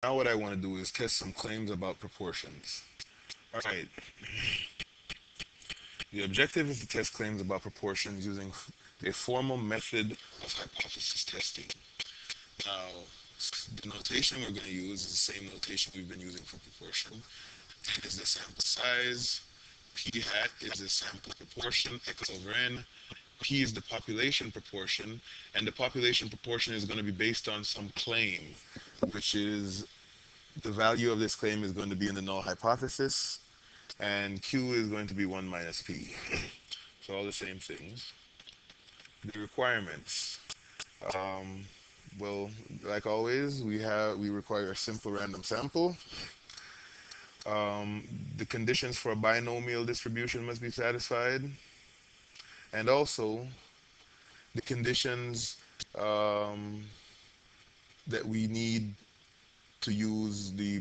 Now what I want to do is test some claims about proportions. Alright, the objective is to test claims about proportions using a formal method of hypothesis testing. Now, the notation we're going to use is the same notation we've been using for proportion. N is the sample size, p hat is the sample proportion, x over n, p is the population proportion, and the population proportion is going to be based on some claim, which is the value of this claim is going to be in the null hypothesis, and q is going to be 1 minus p. So all the same things. The requirements. Um, well, like always, we require a simple random sample. Um, the conditions for a binomial distribution must be satisfied, and also the conditions um, that we need to use the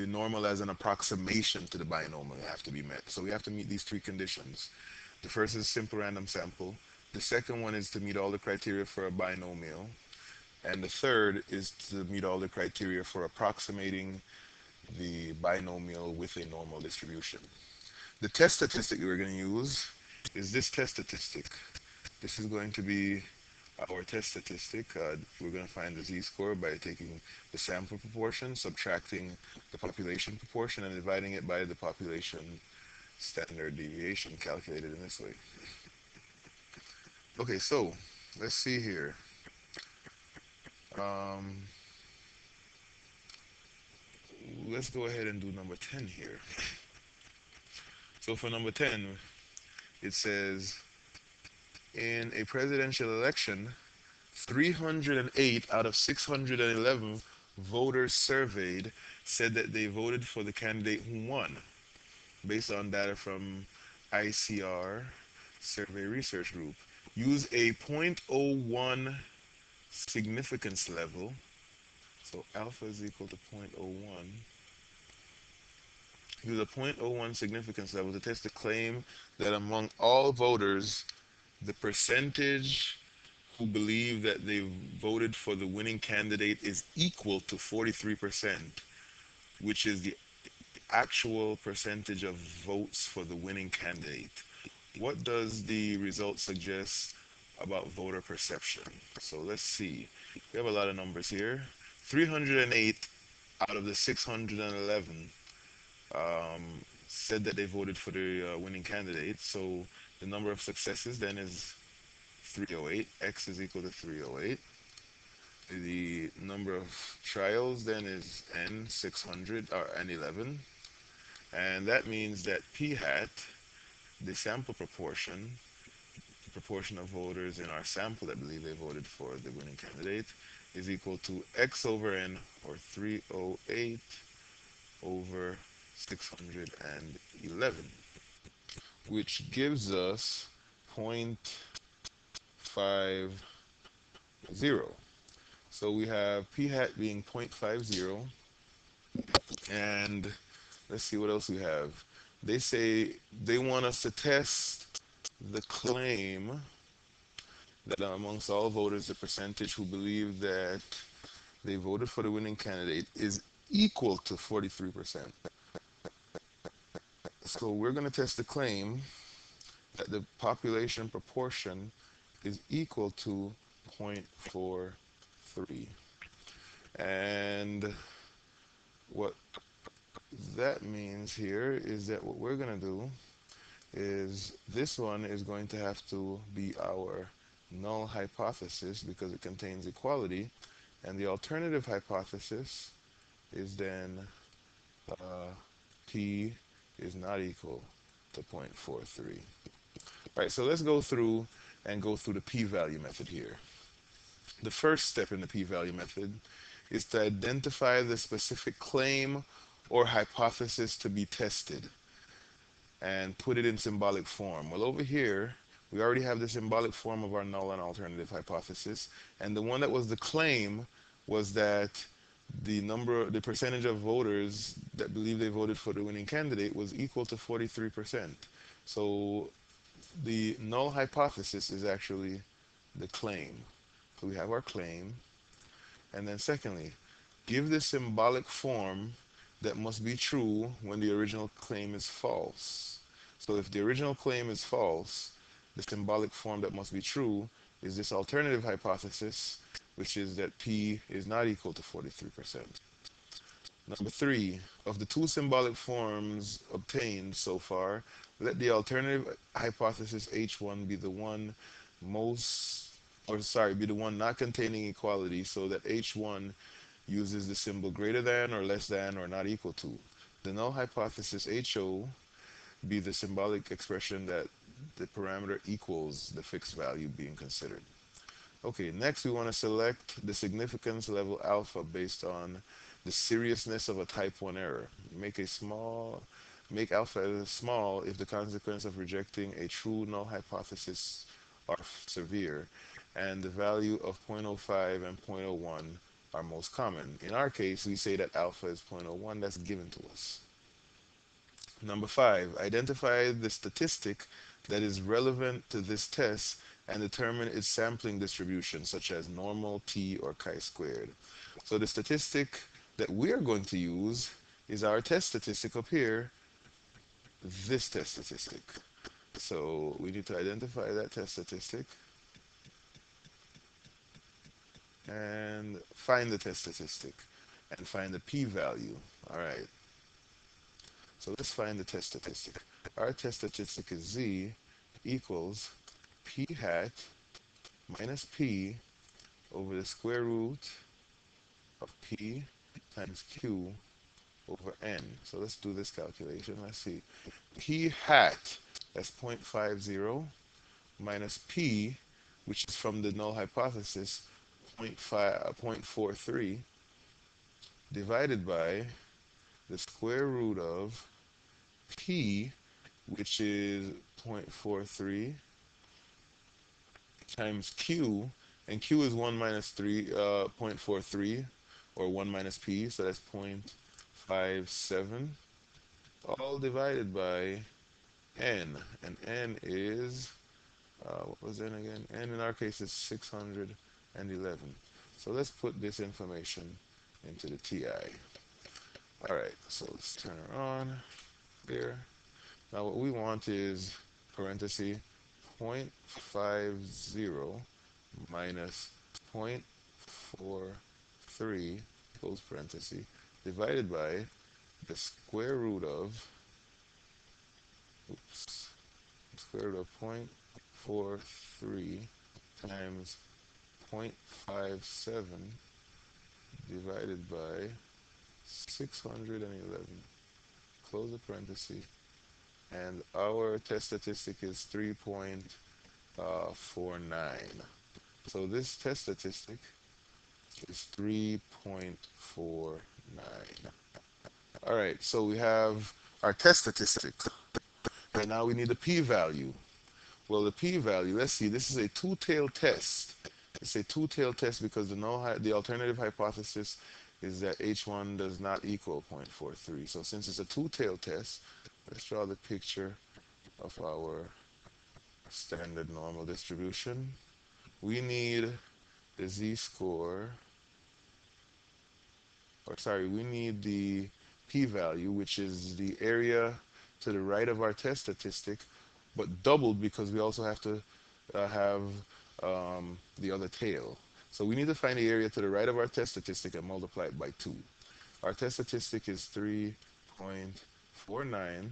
normal as an approximation to the binomial have to be met. So we have to meet these three conditions. The first is simple random sample. The second one is to meet all the criteria for a binomial. And the third is to meet all the criteria for approximating the binomial with a normal distribution. The test statistic that we're going to use is this test statistic. This is going to be our test statistic. We're going to find the z-score by taking the sample proportion, subtracting the population proportion, and dividing it by the population standard deviation calculated in this way. Okay, so let's see here. Um, let's go ahead and do number 10 here. So for number 10, it says, in a presidential election, 308 out of 611 voters surveyed said that they voted for the candidate who won, based on data from ICR Survey Research Group. Use a zero point zero 0.01 significance level. So alpha is equal to 0.01. Use a zero point zero 0.01 significance level to test the claim that among all voters, the percentage who believe that they voted for the winning candidate is equal to 43%, which is the actual percentage of votes for the winning candidate. What does the result suggest about voter perception? So let's see. We have a lot of numbers here. 308 out of the 611 said that they voted for the winning candidate. So the number of successes then is 308. X is equal to 308. The number of trials then is n 600 or n 11, and that means that p hat, the sample proportion, the proportion of voters in our sample that believe they voted for the winning candidate, is equal to x over n, or 308 over 611, which gives us 0.50. So we have p hat being 0.50, and let's see what else we have. They say they want us to test the claim that amongst all voters, the percentage who believe that they voted for the winning candidate is equal to 43%. So we're going to test the claim that the population proportion is equal to 0.43. And what that means here is that what we're going to do is this one is going to have to be our null hypothesis because it contains equality, and the alternative hypothesis is then p is not equal to 0.43. Right, so let's go through the p-value method here. The first step in the p-value method is to identify the specific claim or hypothesis to be tested and put it in symbolic form. Well, over here, we already have the symbolic form of our null and alternative hypothesis, and the one that was the claim was that the percentage of voters that believe they voted for the winning candidate was equal to 43%. So the null hypothesis is actually the claim. So we have our claim, and then secondly, Give the symbolic form that must be true when the original claim is false. So if the original claim is false, the symbolic form that must be true is this alternative hypothesis, which is that P is not equal to 43%. Number three, of the two symbolic forms obtained so far, let the alternative hypothesis H1 be the one be the one not containing equality, so that H1 uses the symbol greater than or less than or not equal to. The null hypothesis HO be the symbolic expression that the parameter equals the fixed value being considered. Okay, next we want to select the significance level alpha based on the seriousness of a type 1 error. Make alpha as small if the consequence of rejecting a true null hypothesis are severe, and the value of 0.05 and 0.01 are most common. In our case, we say that alpha is 0.01, that's given to us. Number five, identify the statistic that is relevant to this test and determine its sampling distribution, such as normal, t, or chi-squared. So the statistic that we are going to use is our test statistic up here, this test statistic. So we need to identify that test statistic and find the test statistic and find the p-value. All right. So let's find the test statistic. Our test statistic is z equals p hat minus p over the square root of p times q over n. So let's do this calculation. Let's see. P hat, that's 0.50, minus p, which is from the null hypothesis, 0.43, divided by the square root of p, which is 0.43, times q, and q is 1 minus 0.43, or 1 minus p, so that's 0.57, all divided by n, and n is, what was n again? N in our case is 611. So let's put this information into the TI. Alright, so let's turn it on here. Now what we want is parenthesis 0.50 minus 0.43 close parenthesis divided by the square root of square root of 0.43 times 0.57 divided by 611 close the parenthesis, and our test statistic is 3.49. So this test statistic is 3.49. All right, so we have our test statistic, and now we need the p-value. Well, the p-value, let's see, this is a two-tailed test. It's a two-tailed test because the alternative hypothesis is that H1 does not equal 0.43. So since it's a two-tailed test, let's draw the picture of our standard normal distribution. We need the z-score, we need the p-value, which is the area to the right of our test statistic, but doubled because we also have to have the other tail. So we need to find the area to the right of our test statistic and multiply it by 2. Our test statistic is 3.49.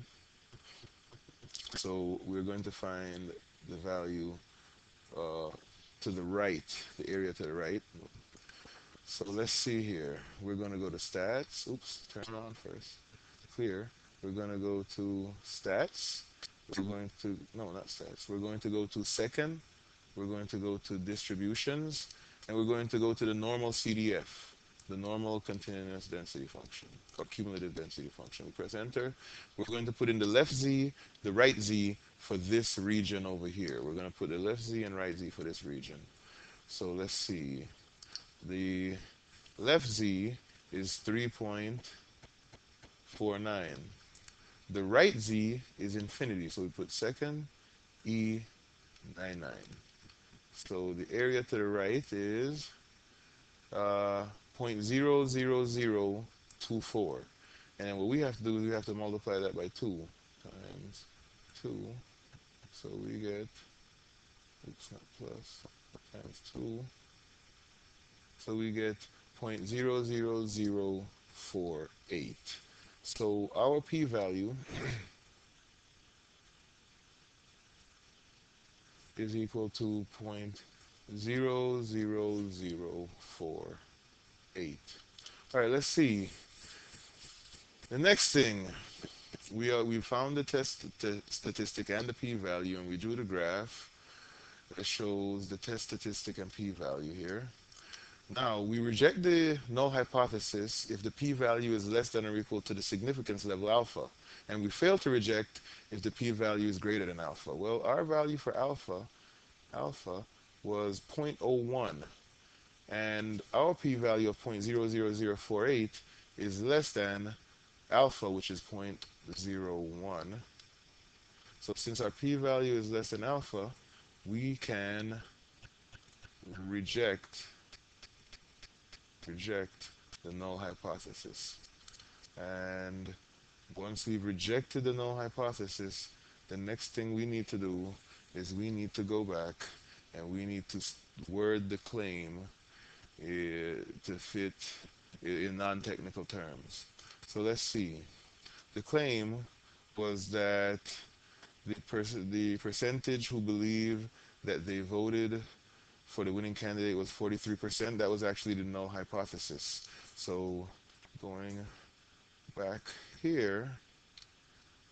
So we're going to find the value to the right, the area to the right. So let's see here. We're going to go to stats. Oops, turn it on first. Clear. We're going to go to stats. We're going to, no, not stats. We're going to go to second. We're going to go to distributions. And we're going to go to the normal CDF, the normal continuous density function, or cumulative density function. We press enter. We're going to put in the left Z, the right Z for this region over here. We're going to put the left Z and right Z for this region. So let's see. The left Z is 3.49. The right Z is infinity, so we put second E99. So the area to the right is 0.00024. And then what we have to do is we have to multiply that by 2 times 2. So we get, oops, not plus, times 2. So we get 0.00048. So our p-value is equal to 0.00048. All right, let's see. The next thing, we found the statistic and the p-value, and we drew the graph that shows the test statistic and p-value here. Now, we reject the null hypothesis if the p-value is less than or equal to the significance level alpha, and we fail to reject if the p-value is greater than alpha. Well, our value for alpha was 0.01, and our p-value of 0.00048 is less than alpha, which is 0.01. So since our p-value is less than alpha, we can reject the null hypothesis. And once we've rejected the null hypothesis, the next thing we need to do is we need to go back and we need to word the claim to fit in non-technical terms. So let's see. The claim was that the percentage who believe that they voted for the winning candidate was 43%. That was actually the null hypothesis. So going back here,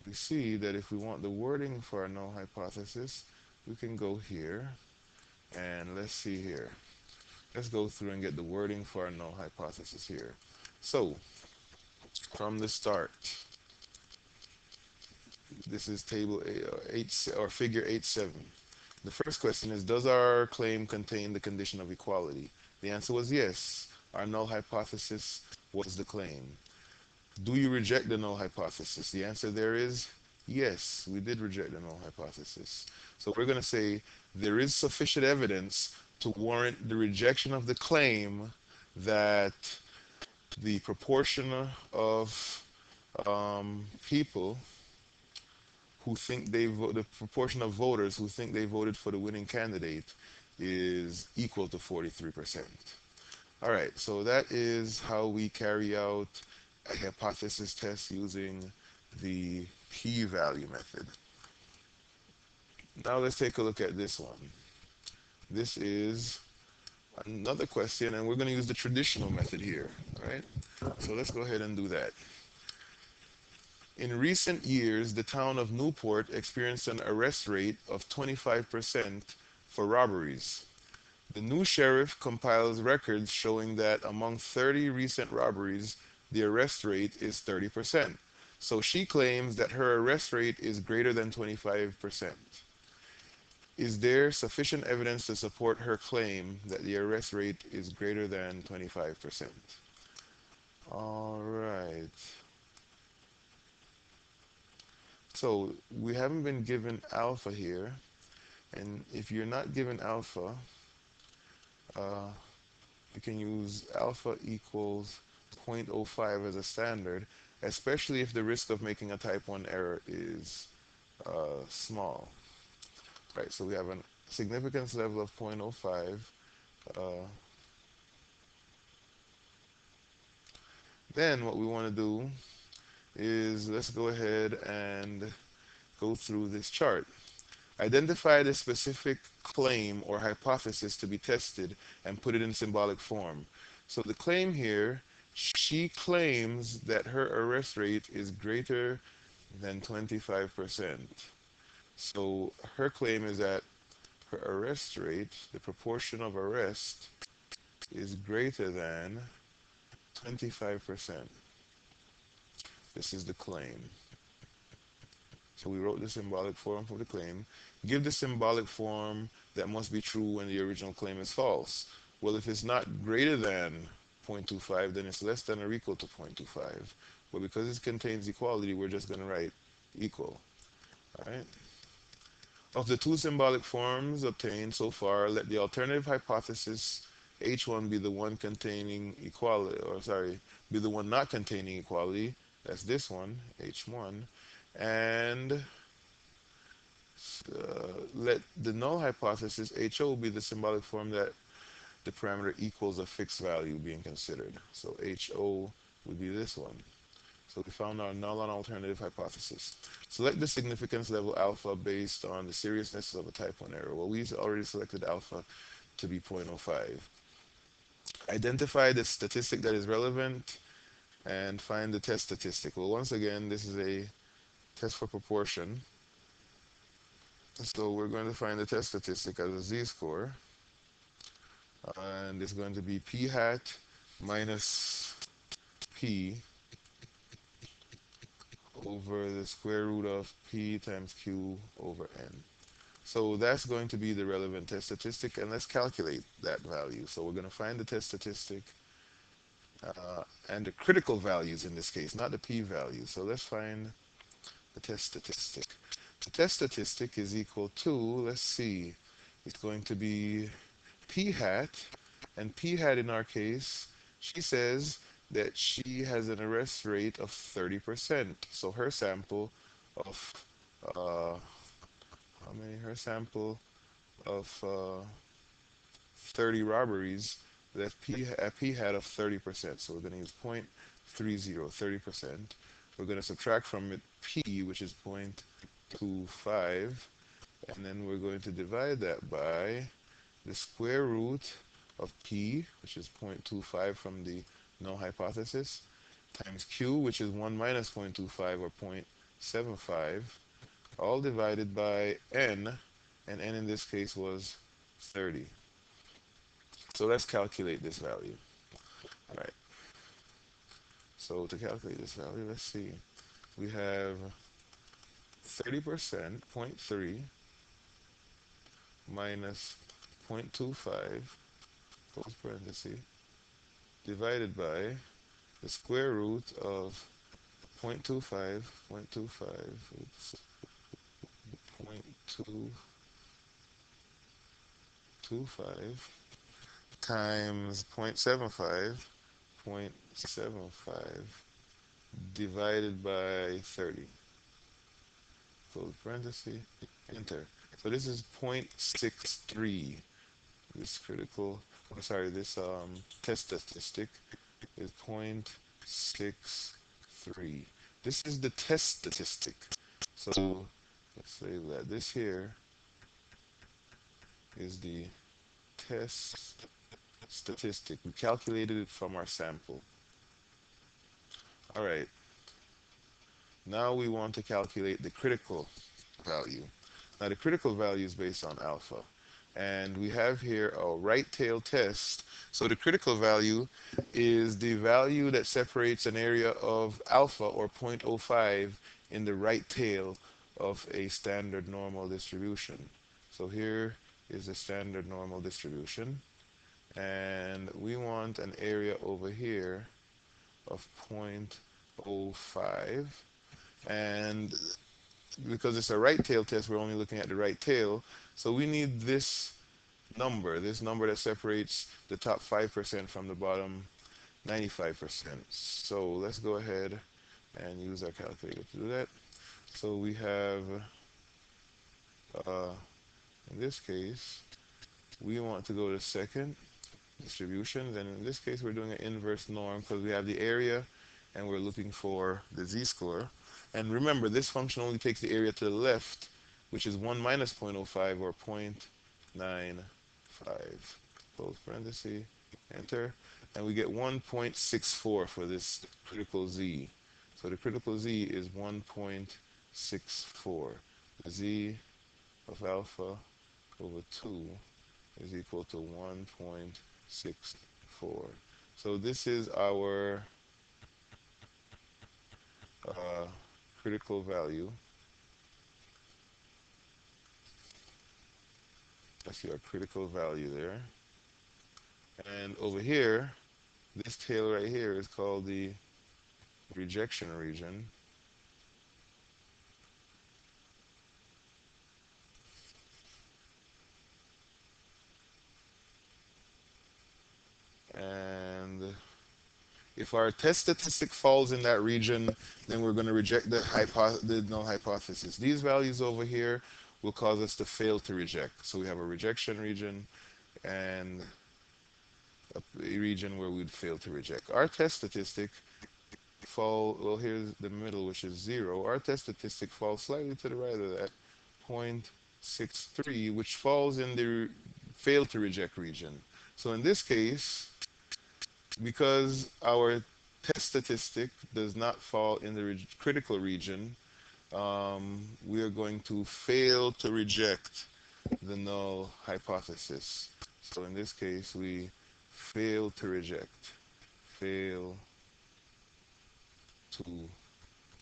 we see that if we want the wording for our null hypothesis, we can go here, and let's see here. Let's go through and get the wording for our null hypothesis here. So, from the start, this is table 8 or figure 8.7. The first question is, does our claim contain the condition of equality? The answer was yes. Our null hypothesis was the claim. Do you reject the null hypothesis? The answer there is yes, we did reject the null hypothesis. So we're going to say there is sufficient evidence to warrant the rejection of the claim that the proportion of people who think the proportion of voters who think they voted for the winning candidate is equal to 43%. All right, so that is how we carry out a hypothesis test using the p-value method. Now let's take a look at this one. This is another question, and we're going to use the traditional method here. All right, so let's go ahead and do that. In recent years, the town of Newport experienced an arrest rate of 25% for robberies. The new sheriff compiles records showing that among 30 recent robberies, the arrest rate is 30%. So she claims that her arrest rate is greater than 25%. Is there sufficient evidence to support her claim that the arrest rate is greater than 25%? All right. So we haven't been given alpha here. And if you're not given alpha, you can use alpha equals 0.05 as a standard, especially if the risk of making a type 1 error is small. Right, so we have a significance level of 0.05. Then what we want to do is let's go ahead and go through this chart. Identify the specific claim or hypothesis to be tested and put it in symbolic form. So the claim here, she claims that her arrest rate is greater than 25%. So her claim is that her arrest rate, the proportion of arrest, is greater than 25%. This is the claim. So we wrote the symbolic form for the claim. Give the symbolic form that must be true when the original claim is false. Well, if it's not greater than 0.25, then it's less than or equal to 0.25. But because it contains equality, we're just going to write equal. All right? Of the two symbolic forms obtained so far, let the alternative hypothesis H1 be the one containing equality, or sorry, be the one not containing equality. That's this one, H1. And let the null hypothesis, HO, be the symbolic form that the parameter equals a fixed value being considered. So HO would be this one. So we found our null and alternative hypothesis. Select the significance level alpha based on the seriousness of a type 1 error. Well, we already selected alpha to be 0.05. Identify the statistic that is relevant and find the test statistic. Well, once again, this is a test for proportion. So we're going to find the test statistic as a z-score. And it's going to be p hat minus p over the square root of p times q over n. So that's going to be the relevant test statistic, and let's calculate that value. So we're going to find the test statistic and the critical values in this case, not the p-value. So let's find the test statistic. The test statistic is equal to, let's see, it's going to be p hat, and p hat in our case, she says that she has an arrest rate of 30%. So her sample of how many? Her sample of 30 robberies, that a p hat of 30%. So we're going to use 0.30, 30%. We're going to subtract from it p, which is 0.25, and then we're going to divide that by the square root of p, which is 0.25 from the null hypothesis, times q, which is 1 minus 0.25 or 0.75, all divided by n, and n in this case was 30. So let's calculate this value. All right. So to calculate this value, let's see. We have 30%, 0.3, minus 0.25, close parenthesis, divided by the square root of 0.25, 0.25, oops, 0.225 times 0.75, 0.75 divided by 30. Close parenthesis, enter. So this is 0.63. This critical, sorry, this test statistic is 0.63. This is the test statistic. So let's say that this here is the test statistic. We calculated it from our sample. All right. Now we want to calculate the critical value. Now the critical value is based on alpha. And we have here a right tail test. So the critical value is the value that separates an area of alpha, or 0.05, in the right tail of a standard normal distribution. So here is the standard normal distribution. And we want an area over here of 0.05. And because it's a right tail test, we're only looking at the right tail. So we need this number that separates the top 5% from the bottom 95%. So let's go ahead and use our calculator to do that. So we have, in this case, we want to go to second distributions, and in this case we're doing an inverse norm because we have the area and we're looking for the z-score. And remember, this function only takes the area to the left, which is 1 minus 0.05 or 0.95. Close parenthesis, enter, and we get 1.64 for this critical z. So the critical z is 1.64. The z of alpha over 2 is equal to 1.64. So this is our critical value. That's your critical value there. And over here, this tail right here is called the rejection region. And if our test statistic falls in that region, then we're going to reject the null hypothesis. These values over here will cause us to fail to reject. So we have a rejection region and a region where we'd fail to reject. Our test statistic well, here's the middle, which is 0. Our test statistic falls slightly to the right of that, 0.63, which falls in the fail to reject region. So in this case, because our test statistic does not fall in the critical region, we are going to fail to reject the null hypothesis. So in this case, we fail to reject. Fail to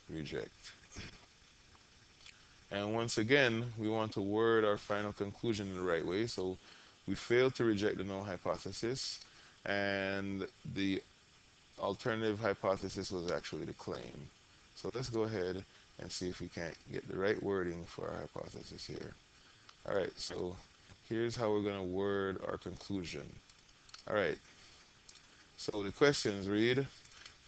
reject. And once again, we want to word our final conclusion in the right way. So we failed to reject the null hypothesis, and the alternative hypothesis was actually the claim. So let's go ahead and see if we can't get the right wording for our hypothesis here. All right, so here's how we're going to word our conclusion. All right, so the questions read,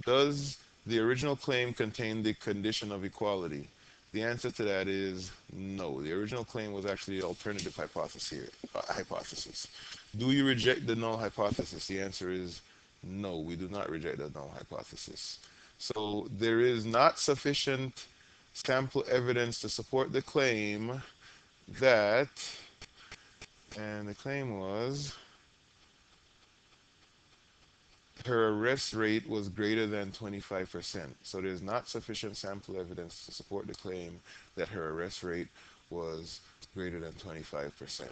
does the original claim contain the condition of equality? The answer to that is no. The original claim was actually the alternative hypothesis. Do you reject the null hypothesis? The answer is no, we do not reject the null hypothesis. So there is not sufficient sample evidence to support the claim that, and the claim was, her arrest rate was greater than 25%. So there's not sufficient sample evidence to support the claim that her arrest rate was greater than 25%.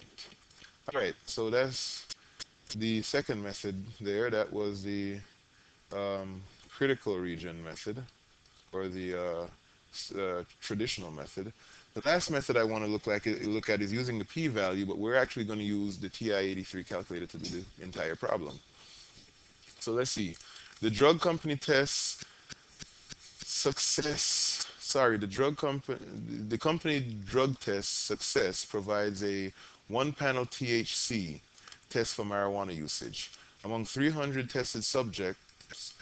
All right, so that's the second method there. That was the critical region method, or the traditional method. The last method I want to look at is using the p-value, but we're actually going to use the TI-83 calculator to do the entire problem. So let's see. The drug company tests success. Sorry, the company drug test success provides a one-panel THC test for marijuana usage. Among 300 tested subjects,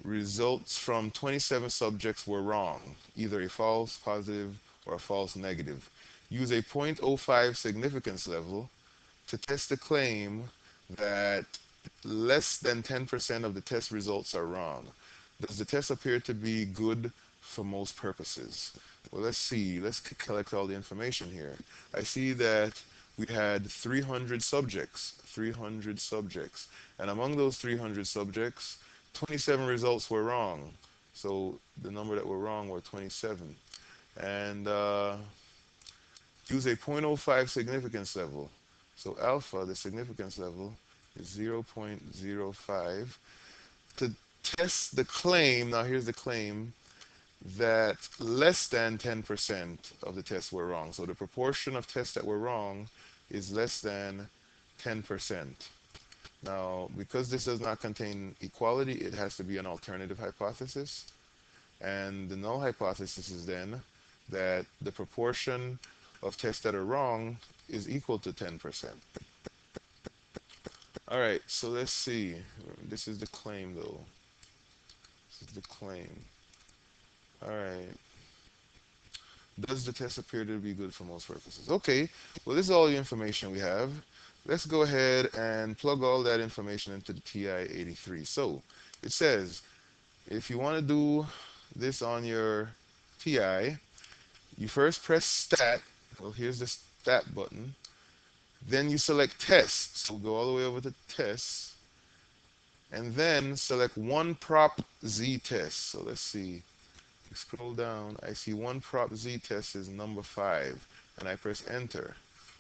results from 27 subjects were wrong, either a false positive or a false negative. Use a 0.05 significance level to test the claim that less than 10% of the test results are wrong. Does the test appear to be good for most purposes? Well, let's see. Let's collect all the information here. I see that we had 300 subjects, and among those 300 subjects, 27 results were wrong. So the number that were wrong were 27. And use a 0.05 significance level. So alpha, the significance level, is 0.05 to test the claim. Now here's the claim that less than 10% of the tests were wrong. So the proportion of tests that were wrong is less than 10%. Now, because this does not contain equality, it has to be an alternative hypothesis. And the null hypothesis is then that the proportion of tests that are wrong is equal to 10%. All right, so let's see. This is the claim, though. This is the claim. All right. Does the test appear to be good for most purposes? Okay, well, this is all the information we have. Let's go ahead and plug all that information into the TI-83. So it says, if you want to do this on your TI, you first press stat. Well, here's the stat button. Then you select tests. So go all the way over to tests. And then select one prop Z test. So let's see. Scroll down. I see one prop Z test is number 5. And I press enter.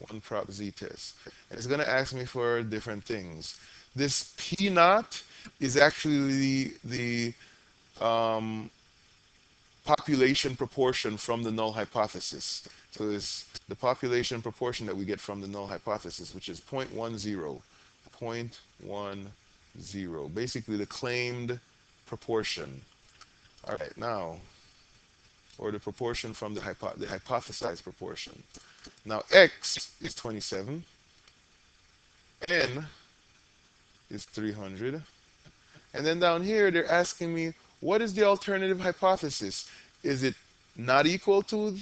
One prop Z test. And it's going to ask me for different things. This P naught is actually the population proportion from the null hypothesis. So it's the population proportion that we get from the null hypothesis, which is 0.10. 0.10. Basically the claimed proportion. All right, now, or the proportion from the hypothesized proportion. Now X is 27. N is 300. And then down here, they're asking me, what is the alternative hypothesis? Is it not equal to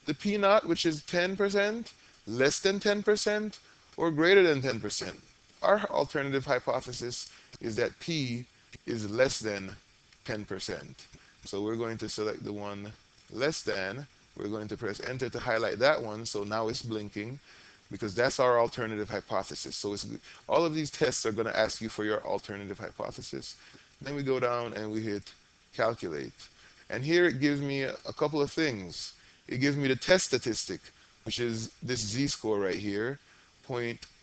the P naught, which is 10%, less than 10%, or greater than 10%? Our alternative hypothesis is that P is less than 10%. So we're going to select the one less than. We're going to press enter to highlight that one. So now it's blinking because that's our alternative hypothesis. So all of these tests are going to ask you for your alternative hypothesis. Then we go down and we hit calculate. And here it gives me a couple of things. It gives me the test statistic, which is this z-score right here,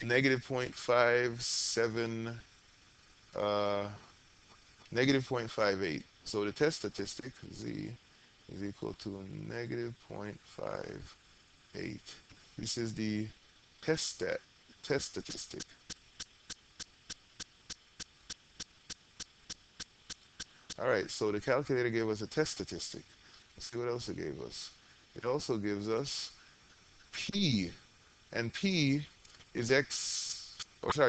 negative 0.57, uh, negative 0.58. So the test statistic, z, is equal to negative 0.58. This is the test statistic. All right, so the calculator gave us a test statistic. Let's see what else it gave us. It also gives us P, and P is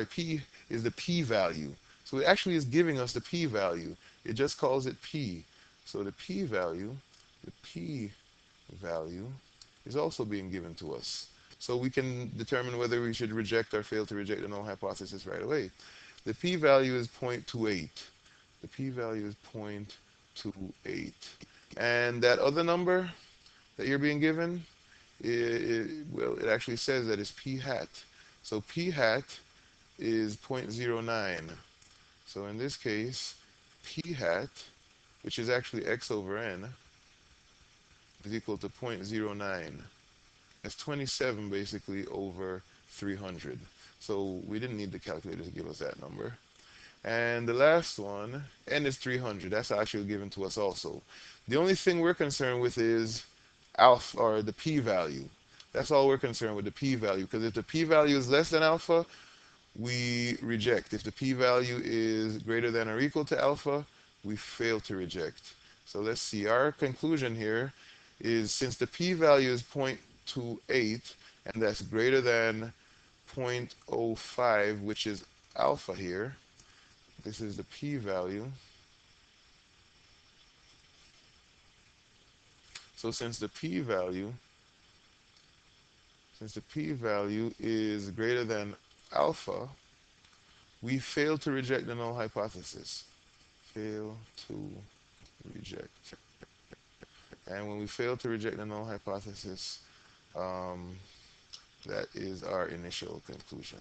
P is the P value. So it actually is giving us the P value. It just calls it P. So the P value is also being given to us. So we can determine whether we should reject or fail to reject the null hypothesis right away. The P value is 0.28. The P value is 0.28. And that other number that you're being given, well, it actually says that it's P hat. So P hat is 0.09. So in this case, P hat, which is actually x over n, is equal to 0.09. That's 27 basically over 300. So we didn't need the calculator to give us that number. And the last one, n is 300. That's actually given to us also. The only thing we're concerned with is alpha, or the p-value. That's all we're concerned with, the p-value. Because if the p-value is less than alpha, we reject. If the p-value is greater than or equal to alpha, we fail to reject. So let's see. Our conclusion here is, since the p-value is 0.28, and that's greater than 0.05, which is alpha here, this is the p-value. So since the p-value is greater than alpha, we fail to reject the null hypothesis. Fail to reject. And when we fail to reject the null hypothesis, that is our initial conclusion.